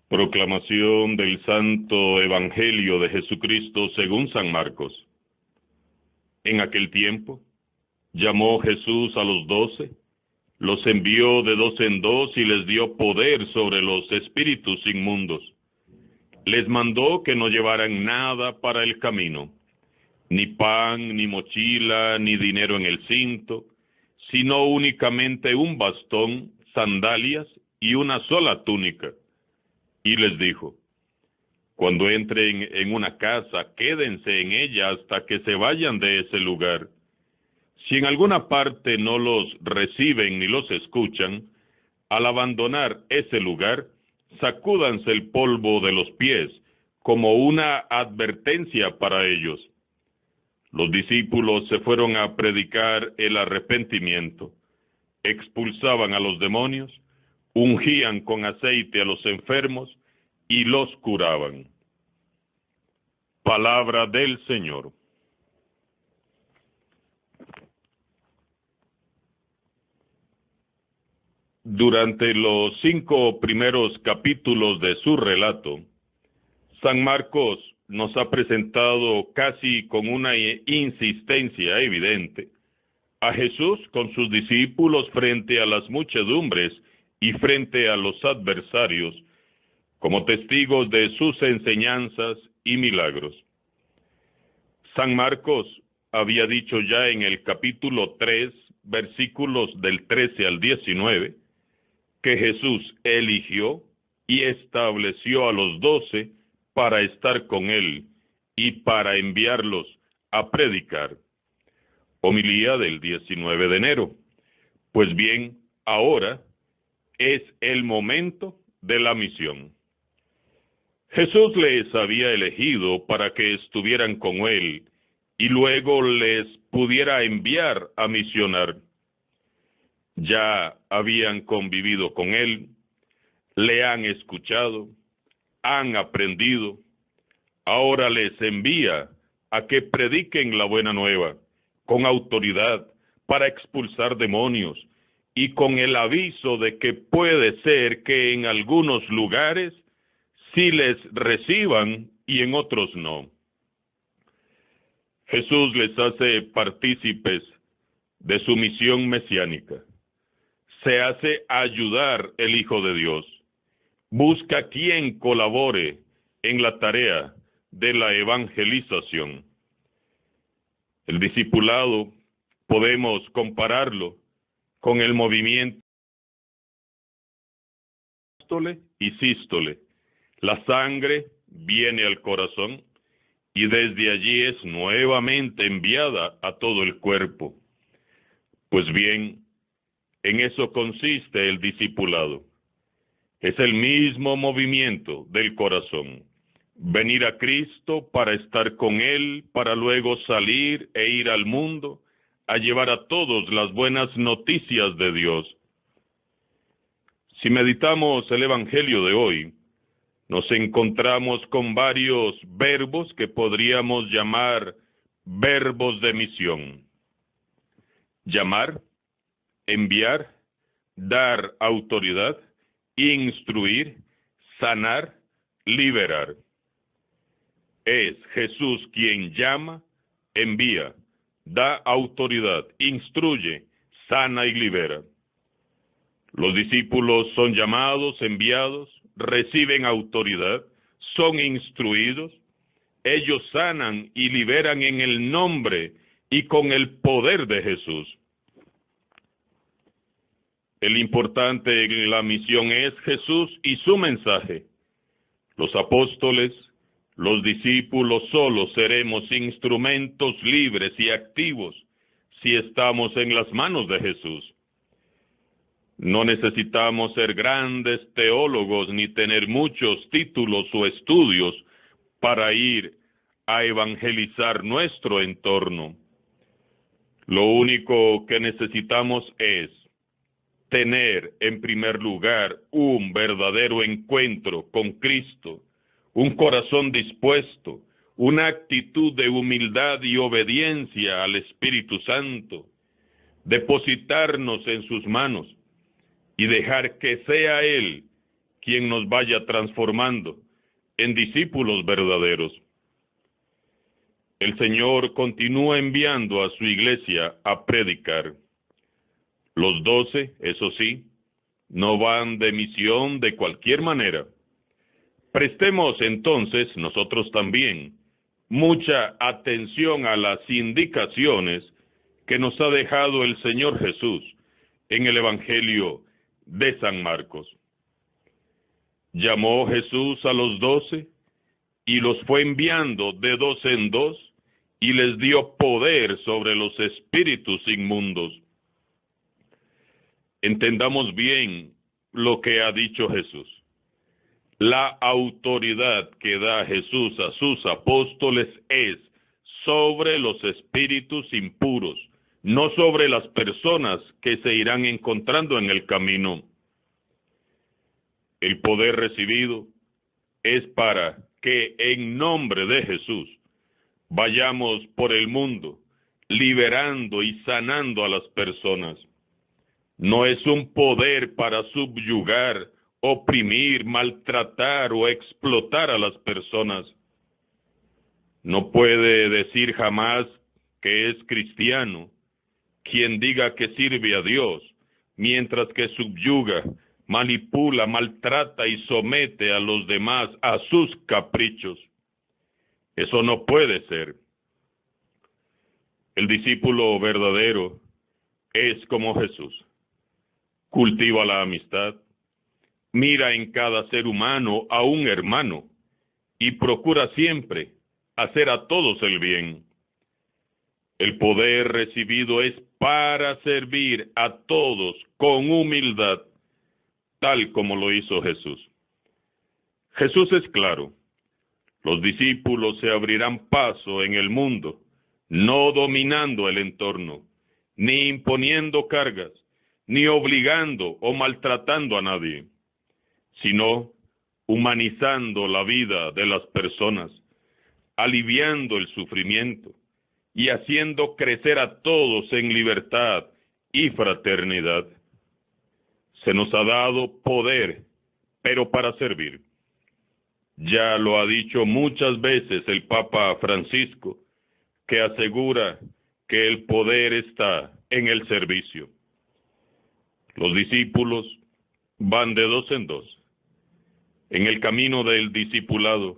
Proclamación del Santo Evangelio de Jesucristo según San Marcos. En aquel tiempo, llamó Jesús a los 12, los envió de 2 en 2 y les dio poder sobre los espíritus inmundos. Les mandó que no llevaran nada para el camino, ni pan, ni mochila, ni dinero en el cinto, sino únicamente un bastón, sandalias y una sola túnica. Y les dijo: cuando entren en una casa, quédense en ella hasta que se vayan de ese lugar. Si en alguna parte no los reciben ni los escuchan, al abandonar ese lugar, sacúdanse el polvo de los pies, como una advertencia para ellos. Los discípulos se fueron a predicar el arrepentimiento, expulsaban a los demonios, ungían con aceite a los enfermos y los curaban. Palabra del Señor. Durante los 5 primeros capítulos de su relato, San Marcos nos ha presentado casi con una insistencia evidente a Jesús con sus discípulos frente a las muchedumbres y frente a los adversarios, como testigos de sus enseñanzas y milagros. San Marcos había dicho ya en el capítulo 3, versículos del 13 al 19, que Jesús eligió y estableció a los 12 para estar con él y para enviarlos a predicar. Homilía del 19 de enero. Pues bien, ahora es el momento de la misión. Jesús les había elegido para que estuvieran con él y luego les pudiera enviar a misionar. Ya habían convivido con él, le han escuchado, han aprendido. Ahora les envía a que prediquen la buena nueva con autoridad para expulsar demonios y con el aviso de que puede ser que en algunos lugares sí les reciban y en otros no. Jesús les hace partícipes de su misión mesiánica. Se hace ayudar el Hijo de Dios. Busca quien colabore en la tarea de la evangelización. El discipulado podemos compararlo con el movimiento diástole y sístole. La sangre viene al corazón y desde allí es nuevamente enviada a todo el cuerpo. Pues bien, en eso consiste el discipulado. Es el mismo movimiento del corazón. Venir a Cristo para estar con Él, para luego salir e ir al mundo a llevar a todos las buenas noticias de Dios. Si meditamos el Evangelio de hoy, nos encontramos con varios verbos que podríamos llamar verbos de misión. Llamar, enviar, dar autoridad, instruir, sanar, liberar. Es Jesús quien llama, envía, da autoridad, instruye, sana y libera. Los discípulos son llamados, enviados, reciben autoridad, son instruidos, ellos sanan y liberan en el nombre y con el poder de Jesús. El importante en la misión es Jesús y su mensaje. Los apóstoles, los discípulos solo seremos instrumentos libres y activos si estamos en las manos de Jesús. No necesitamos ser grandes teólogos ni tener muchos títulos o estudios para ir a evangelizar nuestro entorno. Lo único que necesitamos es tener en primer lugar un verdadero encuentro con Cristo, un corazón dispuesto, una actitud de humildad y obediencia al Espíritu Santo, depositarnos en sus manos y dejar que sea Él quien nos vaya transformando en discípulos verdaderos. El Señor continúa enviando a su iglesia a predicar. Los 12, eso sí, no van de misión de cualquier manera. Prestemos entonces nosotros también mucha atención a las indicaciones que nos ha dejado el Señor Jesús en el Evangelio de San Marcos. Llamó Jesús a los 12 y los fue enviando de 2 en 2 y les dio poder sobre los espíritus inmundos. Entendamos bien lo que ha dicho Jesús. La autoridad que da Jesús a sus apóstoles es sobre los espíritus impuros, no sobre las personas que se irán encontrando en el camino. El poder recibido es para que en nombre de Jesús vayamos por el mundo liberando y sanando a las personas. No es un poder para subyugar, oprimir, maltratar o explotar a las personas. No puede decir jamás que es cristiano quien diga que sirve a Dios, mientras que subyuga, manipula, maltrata y somete a los demás a sus caprichos. Eso no puede ser. El discípulo verdadero es como Jesús. Cultiva la amistad, mira en cada ser humano a un hermano y procura siempre hacer a todos el bien. El poder recibido es para servir a todos con humildad, tal como lo hizo Jesús. Jesús es claro. Los discípulos se abrirán paso en el mundo, no dominando el entorno, ni imponiendo cargas, ni obligando o maltratando a nadie, sino humanizando la vida de las personas, aliviando el sufrimiento y haciendo crecer a todos en libertad y fraternidad. Se nos ha dado poder, pero para servir. Ya lo ha dicho muchas veces el Papa Francisco, que asegura que el poder está en el servicio. Los discípulos van de 2 en 2. En el camino del discipulado,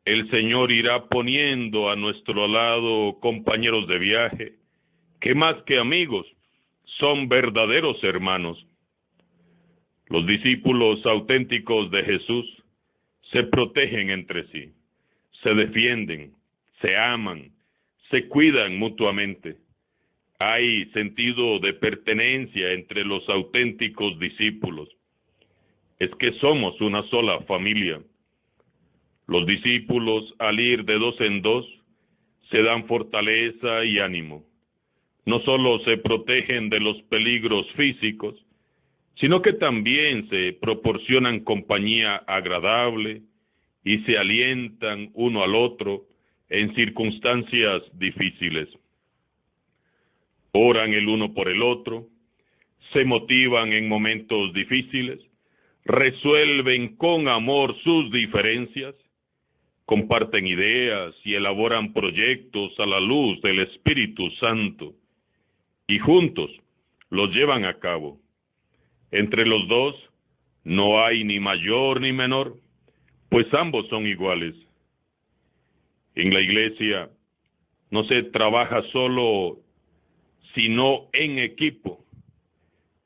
el Señor irá poniendo a nuestro lado compañeros de viaje, que más que amigos, son verdaderos hermanos. Los discípulos auténticos de Jesús se protegen entre sí, se defienden, se aman, se cuidan mutuamente. Hay sentido de pertenencia entre los auténticos discípulos. Es que somos una sola familia. Los discípulos, al ir de 2 en 2, se dan fortaleza y ánimo. No solo se protegen de los peligros físicos, sino que también se proporcionan compañía agradable y se alientan uno al otro en circunstancias difíciles. Oran el uno por el otro, se motivan en momentos difíciles, resuelven con amor sus diferencias, comparten ideas y elaboran proyectos a la luz del Espíritu Santo, y juntos los llevan a cabo. Entre los dos no hay ni mayor ni menor, pues ambos son iguales. En la iglesia no se trabaja solo, sino en equipo.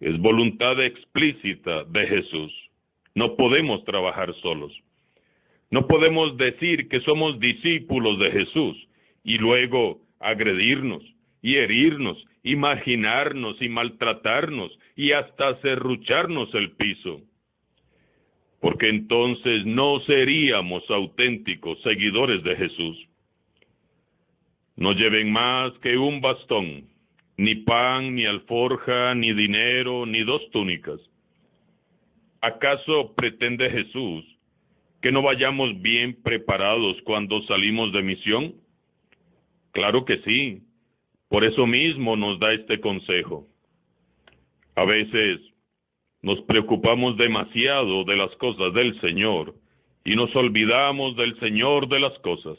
Es voluntad explícita de Jesús. No podemos trabajar solos. No podemos decir que somos discípulos de Jesús y luego agredirnos y herirnos, imaginarnos y maltratarnos y hasta serrucharnos el piso. Porque entonces no seríamos auténticos seguidores de Jesús. No lleven más que un bastón, ni pan, ni alforja, ni dinero, ni 2 túnicas. ¿Acaso pretende Jesús que no vayamos bien preparados cuando salimos de misión? Claro que sí. Por eso mismo nos da este consejo. A veces Nos preocupamos demasiado de las cosas del Señor y nos olvidamos del Señor de las cosas.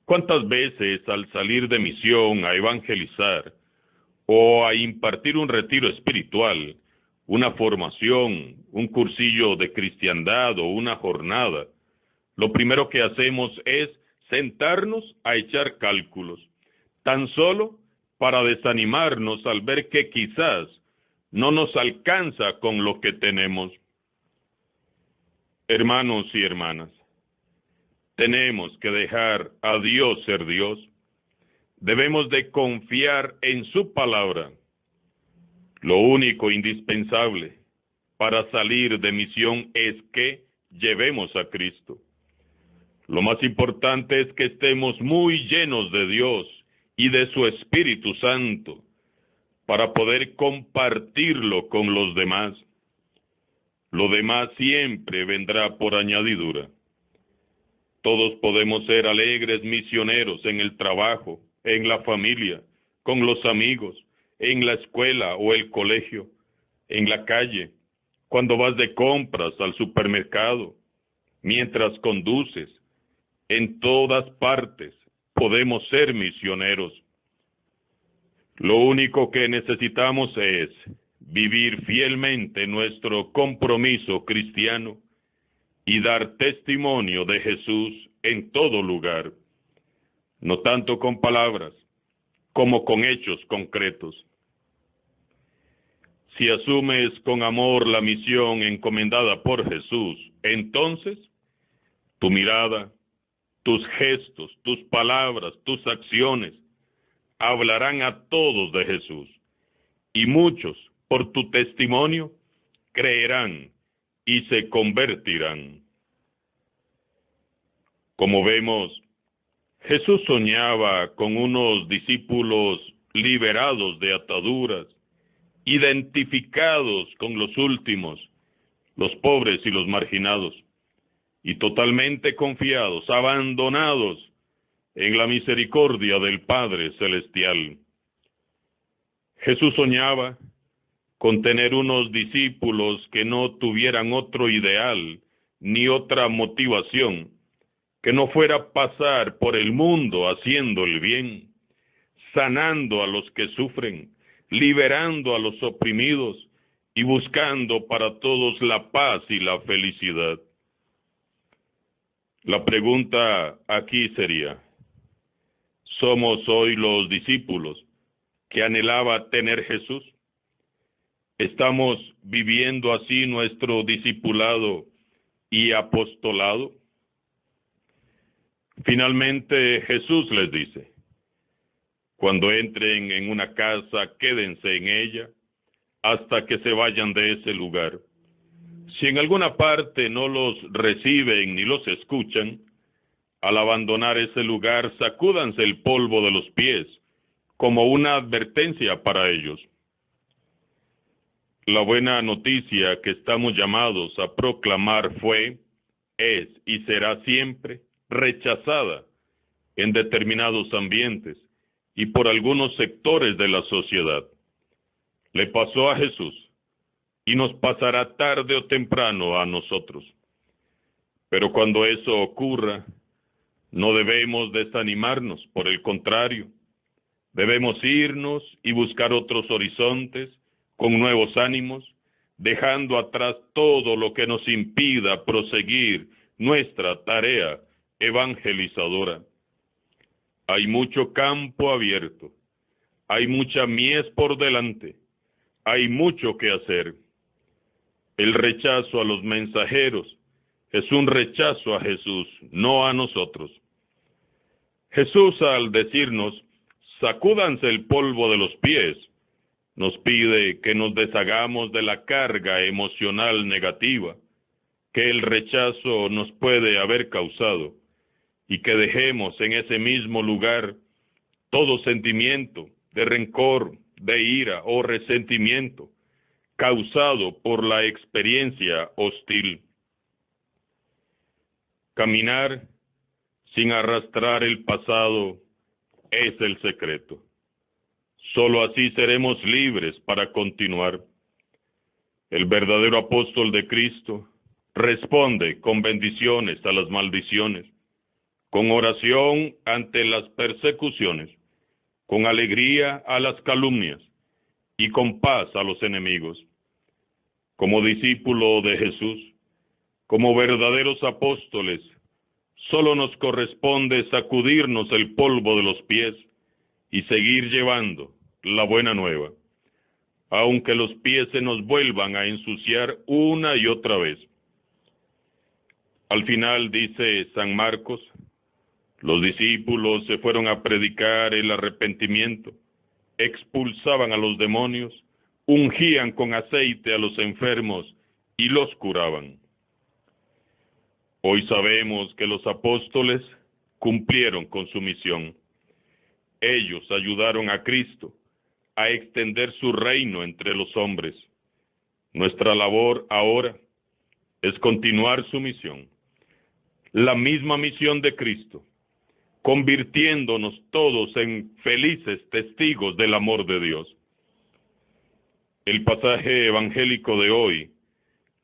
¿Cuántas veces al salir de misión a evangelizar o a impartir un retiro espiritual, una formación, un cursillo de cristiandad o una jornada, lo primero que hacemos es sentarnos a echar cálculos, tan solo para desanimarnos al ver que quizás no nos alcanza con lo que tenemos? Hermanos y hermanas, tenemos que dejar a Dios ser Dios. Debemos de confiar en su palabra. Lo único indispensable para salir de misión es que llevemos a Cristo. Lo más importante es que estemos muy llenos de Dios y de su Espíritu Santo para poder compartirlo con los demás. Lo demás siempre vendrá por añadidura. Todos podemos ser alegres misioneros en el trabajo, en la familia, con los amigos, en la escuela o el colegio, en la calle, cuando vas de compras al supermercado, mientras conduces. En todas partes podemos ser misioneros. Lo único que necesitamos es vivir fielmente nuestro compromiso cristiano y dar testimonio de Jesús en todo lugar, no tanto con palabras como con hechos concretos. Si asumes con amor la misión encomendada por Jesús, entonces tu mirada, tus gestos, tus palabras, tus acciones hablarán a todos de Jesús, y muchos, por tu testimonio, creerán y se convertirán. Como vemos, Jesús soñaba con unos discípulos liberados de ataduras, identificados con los últimos, los pobres y los marginados, y totalmente confiados, abandonados en la misericordia del Padre Celestial. Jesús soñaba con tener unos discípulos que no tuvieran otro ideal ni otra motivación, que no fuera pasar por el mundo haciendo el bien, sanando a los que sufren, liberando a los oprimidos y buscando para todos la paz y la felicidad. La pregunta aquí sería: ¿somos hoy los discípulos que anhelaba tener Jesús? ¿Estamos viviendo así nuestro discipulado y apostolado? Finalmente Jesús les dice: cuando entren en una casa, quédense en ella hasta que se vayan de ese lugar. Si en alguna parte no los reciben ni los escuchan, al abandonar ese lugar, sacúdanse el polvo de los pies, como una advertencia para ellos. La buena noticia que estamos llamados a proclamar fue, es y será siempre rechazada en determinados ambientes y por algunos sectores de la sociedad. Le pasó a Jesús y nos pasará tarde o temprano a nosotros. Pero cuando eso ocurra, no debemos desanimarnos, por el contrario, debemos irnos y buscar otros horizontes con nuevos ánimos, dejando atrás todo lo que nos impida proseguir nuestra tarea evangelizadora. Hay mucho campo abierto, hay mucha mies por delante, hay mucho que hacer. El rechazo a los mensajeros es un rechazo a Jesús, no a nosotros. Jesús, al decirnos, sacúdanse el polvo de los pies, nos pide que nos deshagamos de la carga emocional negativa que el rechazo nos puede haber causado y que dejemos en ese mismo lugar todo sentimiento de rencor, de ira o resentimiento causado por la experiencia hostil. Caminar sin arrastrar el pasado es el secreto. Solo así seremos libres para continuar. El verdadero apóstol de Cristo responde con bendiciones a las maldiciones, con oración ante las persecuciones, con alegría a las calumnias y con paz a los enemigos. Como discípulo de Jesús, como verdaderos apóstoles, solo nos corresponde sacudirnos el polvo de los pies y seguir llevando la buena nueva, aunque los pies se nos vuelvan a ensuciar una y otra vez. Al final, dice San Marcos, los discípulos se fueron a predicar el arrepentimiento, expulsaban a los demonios, ungían con aceite a los enfermos y los curaban. Hoy sabemos que los apóstoles cumplieron con su misión. Ellos ayudaron a Cristo a extender su reino entre los hombres. Nuestra labor ahora es continuar su misión, la misma misión de Cristo, convirtiéndonos todos en felices testigos del amor de Dios. El pasaje evangélico de hoy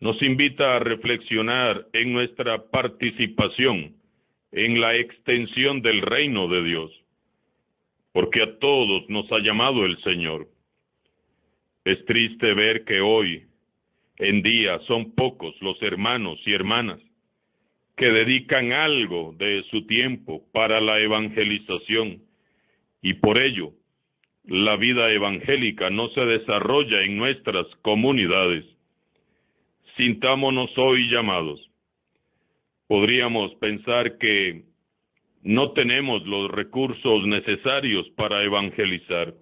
nos invita a reflexionar en nuestra participación en la extensión del reino de Dios, porque a todos nos ha llamado el Señor. Es triste ver que hoy en día son pocos los hermanos y hermanas que dedican algo de su tiempo para la evangelización, y por ello la vida evangélica no se desarrolla en nuestras comunidades. Sintámonos hoy llamados. Podríamos pensar que no tenemos los recursos necesarios para evangelizar.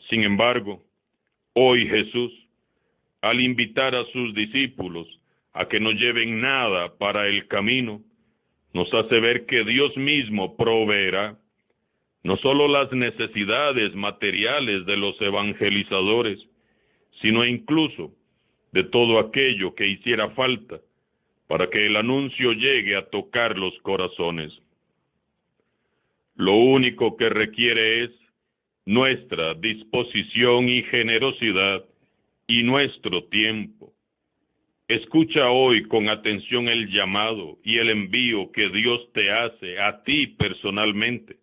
Sin embargo, hoy Jesús, al invitar a sus discípulos a que no lleven nada para el camino, nos hace ver que Dios mismo proveerá no solo las necesidades materiales de los evangelizadores, sino incluso de todo aquello que hiciera falta para que el anuncio llegue a tocar los corazones. Lo único que requiere es nuestra disposición y generosidad y nuestro tiempo. Escucha hoy con atención el llamado y el envío que Dios te hace a ti personalmente,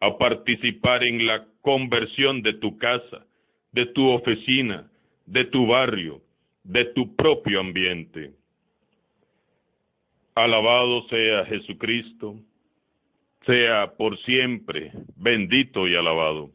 a participar en la conversión de tu casa, de tu oficina, de tu barrio, de tu propio ambiente. Alabado sea Jesucristo, sea por siempre bendito y alabado.